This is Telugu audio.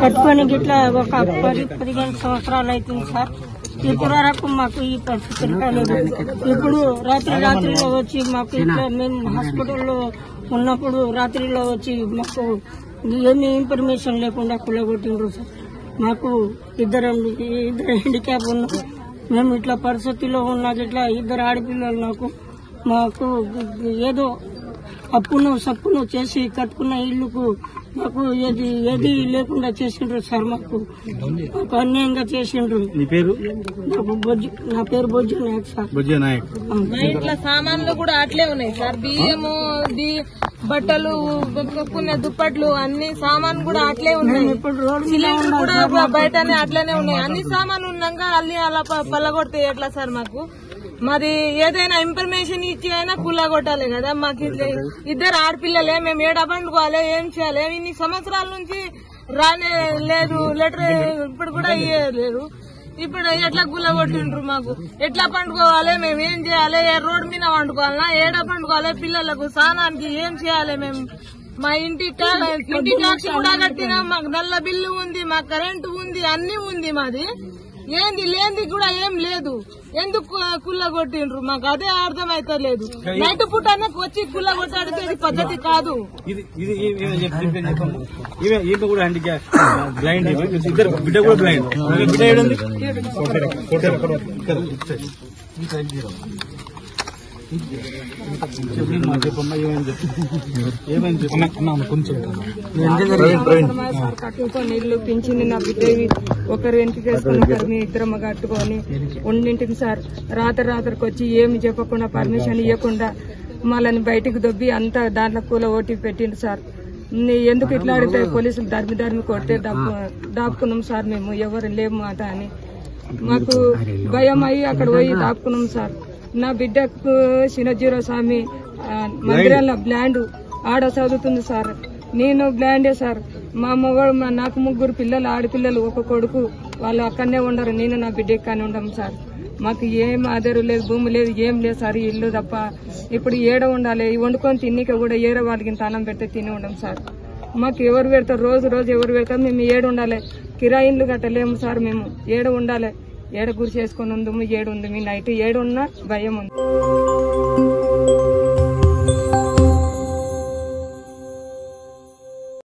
కట్టుకొని ఇట్లా ఒక 10-15 సంవత్సరాలు అవుతుంది సార్. ఇప్పుడు వరకు మాకు ఈ పరిస్థితి కాలేదు. ఇప్పుడు రాత్రిలో వచ్చి మాకు ఇట్లా మేము హాస్పిటల్లో ఉన్నప్పుడు రాత్రిలో వచ్చి మాకు ఏమీ ఇన్ఫర్మేషన్ లేకుండా కూలగొట్టిండ్రు సార్. మాకు ఇద్దరు హ్యాండిక్యాప్ ఉన్నాం. మేము ఇట్లా పరిస్థితిలో ఉన్నాక ఇట్లా ఇద్దరు ఆడపిల్లలు మాకు ఏదో అప్పును సప్పును చేసి కట్టుకున్న ఇల్లుకు మాకు ఏది లేకుండా చేసిండ్రు సార్. మాకు అన్యాయంగా చేసిండ్రు. నా పేరు బొజ్జు నాయక్ సార్. మా ఇంట్లో సామాన్లు కూడా అట్లే ఉన్నాయి సార్. బియ్యము, బట్టలు, కొన్ని దుప్పట్లు, అన్ని సామాన్లు కూడా అట్లే ఉన్నాయి. సిలిండర్ కూడా బయటనే అట్లనే ఉన్నాయి. అన్ని సామాన్లు ఉన్నాక అన్ని అలా పల్లగొడితే ఎట్లా సార్? మాది ఏదైనా ఇన్ఫర్మేషన్ ఇచ్చి అయినా పుల్లగొట్టాలి కదా. మాకు ఇద్దరు ఆడపిల్లలే, మేము ఏడ పండుకోవాలి, ఏం చేయాలి? ఇన్ని సంవత్సరాల నుంచి రానే లేదు లెటర్, ఇప్పుడు కూడా ఇయ్యలేదు. ఇప్పుడు ఎట్లా గుల్లగొట్టిండ్రు? మాకు ఎట్లా పండుకోవాలి? మేము ఏం చేయాలి? ఏ రోడ్డు మీద పండుకోవాలన్నా, ఏడ పండుకోవాలి? పిల్లలకు స్నానానికి ఏం చేయాలి? మేము మా ఇంటి ట్యాక్స్ కూడా కట్టినాం. మాకు నల్ల బిల్లు ఉంది, మాకు కరెంటు ఉంది, అన్ని ఉంది. మాది ఏంది లేనిది కూడా ఏం లేదు. ఎందుకు కుల్లగొట్టిండ్రు? మాకు అదే అర్థం అయితే లేదు. నైట్ పూటనే వచ్చి కుల్లగొట్టాడితే ఇది పద్ధతి కాదు. బిడ్డ కూడా బ్లైండ్. కట్టుకొని ఇల్లు పింఛింది నా బిడ్డవి. ఒకరు ఇంటికి వేసుకుని ఒకరు మీ ఇద్దరమ్మ కట్టుకొని ఉండింటికి సార్. రాత్రికి వచ్చి ఏమి చెప్పకుండా పర్మిషన్ ఇవ్వకుండా మళ్ళని బయటికి దొబ్బి అంతా దాంట్లో కూల ఓటీ పెట్టిండు సార్. ఎందుకు ఇట్లా అడిగితే పోలీసులు ధర్మి కొడితే దాపుకున్నాం సార్. మేము ఎవరు లేము మాట అని మాకు భయం అయ్యి అక్కడ పోయి దాపుకున్నాం సార్. నా బిడ్డకు చిన్నజీరో స్వామి మందిరంలో బ్లాండ్ ఆడ చదువుతుంది సార్. నేను బ్లాండే సార్. మా అమ్మవాడు నాకు 3 పిల్లలు, ఆడపిల్లలు, ఒక కొడుకు. వాళ్ళు అక్కడనే ఉండరు. నేను నా బిడ్డ ఇక్కడనే ఉండము సార్. మాకు ఏం ఆధారం లేదు, భూమి లేదు, ఏం లేదు సార్. ఇల్లు తప్ప ఇప్పుడు ఏడ ఉండాలి? వండుకొని తిన్నిక కూడా ఏరే వాళ్ళకి తానం పెడితే తిని ఉండం సార్. మాకు ఎవరు పెడతారు? రోజు ఎవరు పెడతారు? మేము ఏడు ఉండాలి? కిరాయిన్లు కట్టలేము సార్. మేము ఏడ ఉండాలి? ఏడ గురి చేసుకుని ఉంది, ఏడు ఉంది. మీ నైట్ ఏడున్నా భయం ఉంది.